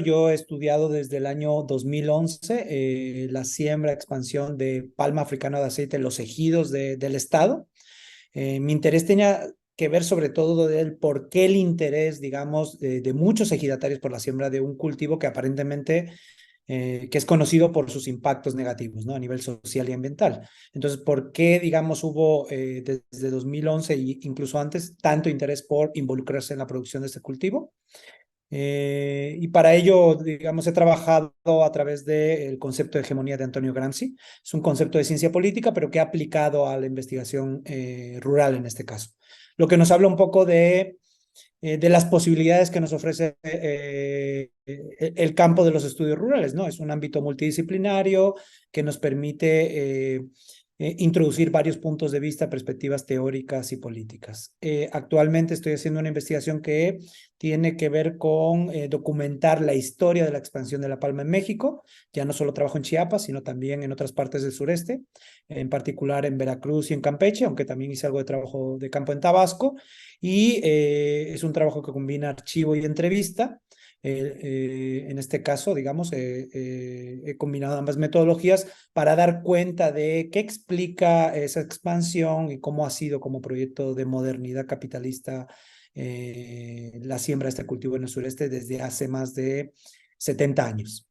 Yo he estudiado desde el año 2011 la siembra, expansión de palma africana de aceite en los ejidos del estado. Mi interés tenía que ver sobre todo del por qué el interés, digamos, de muchos ejidatarios por la siembra de un cultivo que aparentemente que es conocido por sus impactos negativos, ¿no? A nivel social y ambiental. Entonces, ¿por qué, digamos, hubo desde 2011 e incluso antes tanto interés por involucrarse en la producción de este cultivo? Y para ello, digamos, he trabajado a través del concepto de hegemonía de Antonio Gramsci. Es un concepto de ciencia política, pero que ha aplicado a la investigación rural en este caso. Lo que nos habla un poco de las posibilidades que nos ofrece el campo de los estudios rurales, ¿no? Es un ámbito multidisciplinario que nos permite introducir varios puntos de vista, perspectivas teóricas y políticas. Actualmente estoy haciendo una investigación que tiene que ver con documentar la historia de la expansión de la palma en México. Ya no solo trabajo en Chiapas, sino también en otras partes del sureste, en particular en Veracruz y en Campeche, aunque también hice algo de trabajo de campo en Tabasco. Y es un trabajo que combina archivo y entrevista. En este caso, digamos, he combinado ambas metodologías para dar cuenta de qué explica esa expansión y cómo ha sido como proyecto de modernidad capitalista la siembra de este cultivo en el sureste desde hace más de 70 años.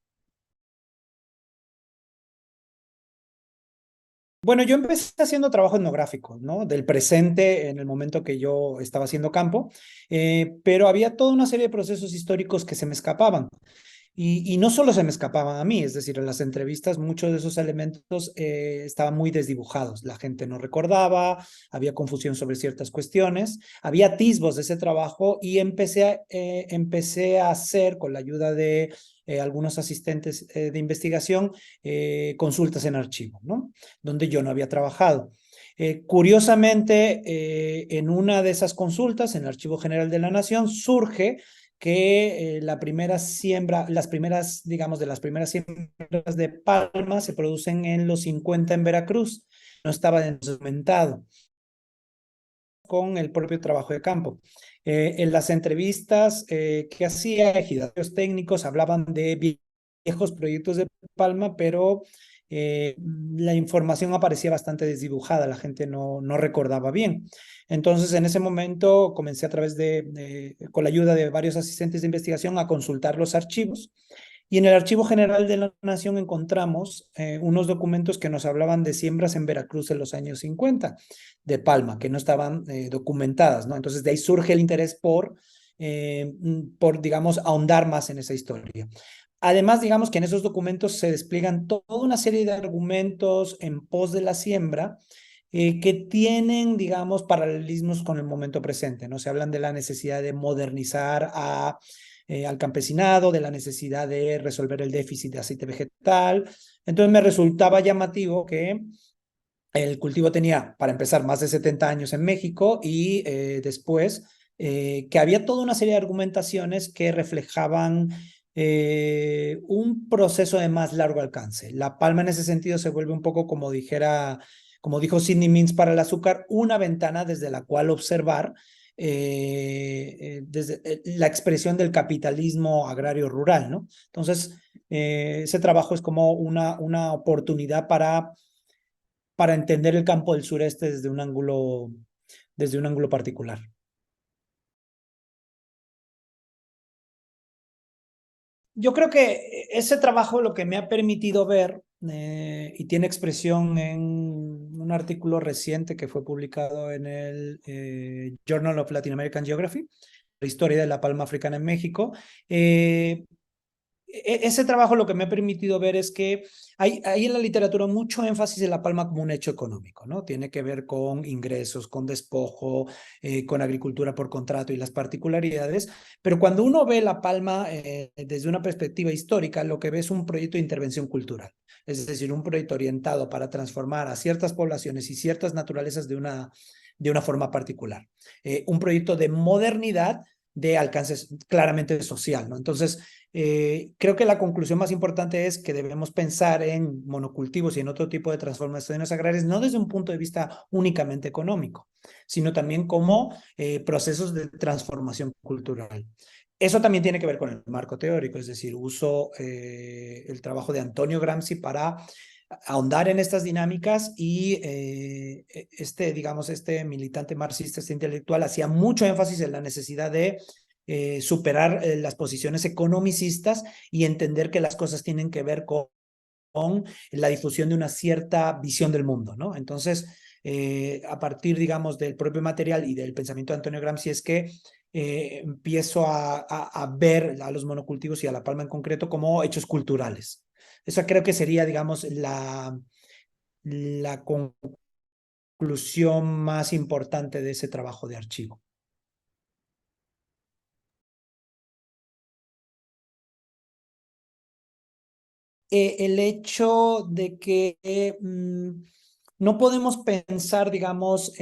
Bueno, yo empecé haciendo trabajo etnográfico, ¿no? Del presente en el momento que yo estaba haciendo campo, pero había toda una serie de procesos históricos que se me escapaban. Y no solo se me escapaban a mí, es decir, en las entrevistas muchos de esos elementos estaban muy desdibujados. La gente no recordaba, había confusión sobre ciertas cuestiones, había atisbos de ese trabajo y empecé a hacer, con la ayuda de algunos asistentes de investigación, consultas en archivo, ¿no? Donde yo no había trabajado. Curiosamente, en una de esas consultas, en el Archivo General de la Nación, surge que la primera siembra, las primeras, digamos, de las primeras siembras de palma se producen en los 50 en Veracruz. No estaba documentado con el propio trabajo de campo. En las entrevistas que hacía, ejidatarios técnicos hablaban de viejos proyectos de palma, pero la información aparecía bastante desdibujada, la gente no recordaba bien. Entonces, en ese momento comencé a través con la ayuda de varios asistentes de investigación a consultar los archivos. Y en el Archivo General de la Nación encontramos unos documentos que nos hablaban de siembras en Veracruz en los años 50 de palma, que no estaban documentadas, ¿no? Entonces de ahí surge el interés por, digamos, ahondar más en esa historia. Además, digamos que en esos documentos se despliegan toda una serie de argumentos en pos de la siembra que tienen, digamos, paralelismos con el momento presente, ¿no? Se hablan de la necesidad de modernizar al campesinado, de la necesidad de resolver el déficit de aceite vegetal. Entonces me resultaba llamativo que el cultivo tenía, para empezar, más de 70 años en México y después que había toda una serie de argumentaciones que reflejaban un proceso de más largo alcance. La palma en ese sentido se vuelve un poco como dijo Sidney Mintz para el azúcar, una ventana desde la cual observar desde la expresión del capitalismo agrario rural, ¿no? Entonces, ese trabajo es como una oportunidad para entender el campo del sureste desde un ángulo particular. Yo creo que ese trabajo lo que me ha permitido ver, y tiene expresión en un artículo reciente que fue publicado en el Journal of Latin American Geography, la historia de la palma africana en México. Ese trabajo lo que me ha permitido ver es que hay en la literatura mucho énfasis en la palma como un hecho económico, ¿no? Tiene que ver con ingresos, con despojo, con agricultura por contrato y las particularidades, pero cuando uno ve la palma desde una perspectiva histórica, lo que ve es un proyecto de intervención cultural, es decir, un proyecto orientado para transformar a ciertas poblaciones y ciertas naturalezas de una forma particular. Un proyecto de modernidad de alcance claramente social, ¿no? Entonces, creo que la conclusión más importante es que debemos pensar en monocultivos y en otro tipo de transformaciones agrarias, no desde un punto de vista únicamente económico, sino también como procesos de transformación cultural. Eso también tiene que ver con el marco teórico, es decir, uso el trabajo de Antonio Gramsci para ahondar en estas dinámicas y digamos, este militante marxista, este intelectual, hacía mucho énfasis en la necesidad de superar las posiciones economicistas y entender que las cosas tienen que ver con la difusión de una cierta visión del mundo, ¿no? Entonces, a partir, digamos, del propio material y del pensamiento de Antonio Gramsci es que empiezo a ver a los monocultivos y a la palma en concreto como hechos culturales. Eso creo que sería, digamos, la conclusión más importante de ese trabajo de archivo. El hecho de que no podemos pensar, digamos,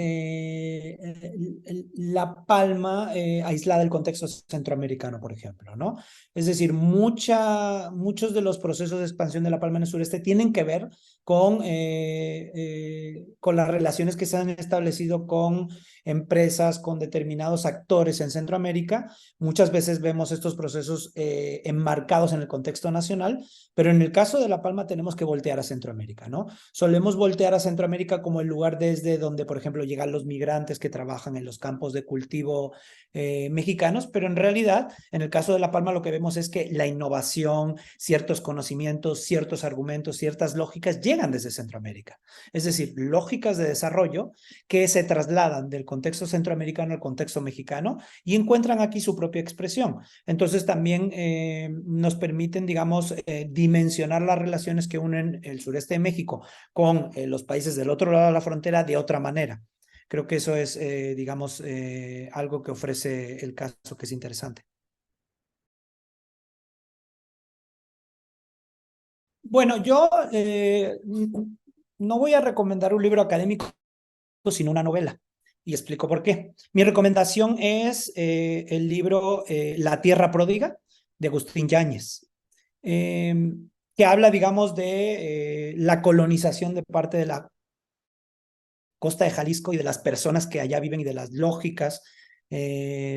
La Palma aislada del contexto centroamericano, por ejemplo, ¿no? Es decir, muchos de los procesos de expansión de La Palma en el sureste tienen que ver con las relaciones que se han establecido con empresas, con determinados actores en Centroamérica. Muchas veces vemos estos procesos enmarcados en el contexto nacional, pero en el caso de La Palma tenemos que voltear a Centroamérica, ¿no? Solemos voltear a Centroamérica como el lugar desde donde, por ejemplo, llegan los migrantes que trabajan en los campos de cultivo mexicanos, pero en realidad, en el caso de La Palma, lo que vemos es que la innovación, ciertos conocimientos, ciertos argumentos, ciertas lógicas llegan desde Centroamérica. Es decir, lógicas de desarrollo que se trasladan del contexto centroamericano al contexto mexicano y encuentran aquí su propia expresión. Entonces también nos permiten, digamos, dimensionar las relaciones que unen el sureste de México con los países del otro lado de la frontera de otra manera. Creo que eso es, digamos, algo que ofrece el caso que es interesante. Bueno, yo no voy a recomendar un libro académico, sino una novela. Y explico por qué. Mi recomendación es el libro La Tierra Pródiga de Agustín Yáñez, eh, que habla, digamos, de la colonización de parte de la costa de Jalisco y de las personas que allá viven y de las lógicas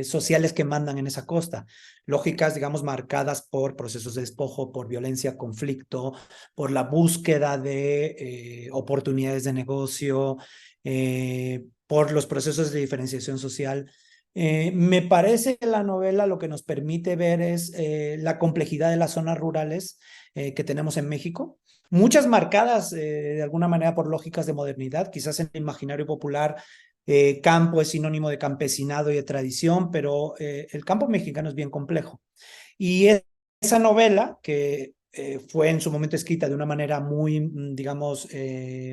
sociales que mandan en esa costa. Lógicas, digamos, marcadas por procesos de despojo, por violencia, conflicto, por la búsqueda de oportunidades de negocio, por los procesos de diferenciación social. Me parece que la novela lo que nos permite ver es la complejidad de las zonas rurales que tenemos en México, muchas marcadas de alguna manera por lógicas de modernidad, quizás en el imaginario popular. Campo es sinónimo de campesinado y de tradición, pero el campo mexicano es bien complejo. Y esa novela, que fue en su momento escrita de una manera muy, digamos,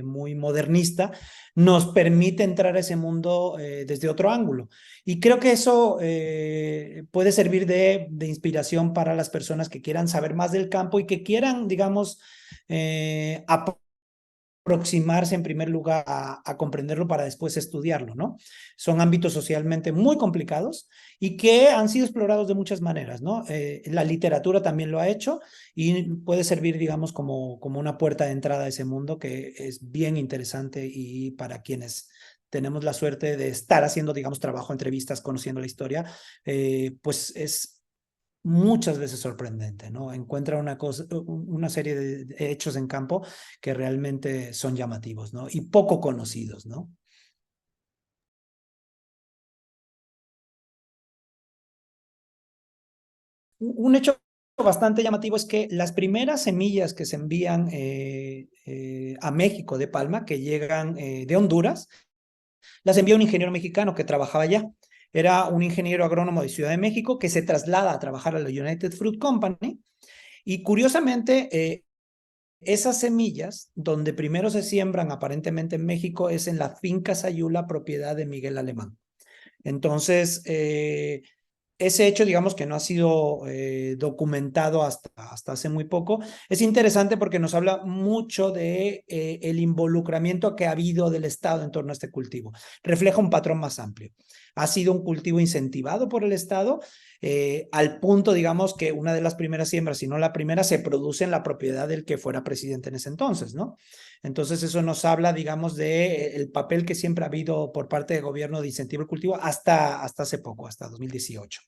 muy modernista, nos permite entrar a ese mundo desde otro ángulo. Y creo que eso puede servir de inspiración para las personas que quieran saber más del campo y que quieran, digamos, aproximarse en primer lugar a comprenderlo para después estudiarlo, ¿no? Son ámbitos socialmente muy complicados y que han sido explorados de muchas maneras, ¿no? La literatura también lo ha hecho y puede servir, digamos, como una puerta de entrada a ese mundo que es bien interesante y para quienes tenemos la suerte de estar haciendo, digamos, trabajo, entrevistas, conociendo la historia, pues es muchas veces sorprendente, ¿no? Encuentra una serie de hechos en campo que realmente son llamativos, ¿no? Y poco conocidos, ¿no? Un hecho bastante llamativo es que las primeras semillas que se envían a México de palma, que llegan de Honduras, las envía un ingeniero mexicano que trabajaba allá. Era un ingeniero agrónomo de Ciudad de México que se traslada a trabajar a la United Fruit Company y curiosamente esas semillas, donde primero se siembran aparentemente en México, es en la finca Sayula, propiedad de Miguel Alemán. Entonces, ese hecho, digamos que no ha sido documentado hasta hace muy poco, es interesante porque nos habla mucho de el involucramiento que ha habido del Estado en torno a este cultivo. Refleja un patrón más amplio. Ha sido un cultivo incentivado por el Estado, al punto, digamos, que una de las primeras siembras, si no la primera, se produce en la propiedad del que fuera presidente en ese entonces, ¿no? Entonces eso nos habla, digamos, de el papel que siempre ha habido por parte del gobierno de incentivo al cultivo hasta hace poco, hasta 2018.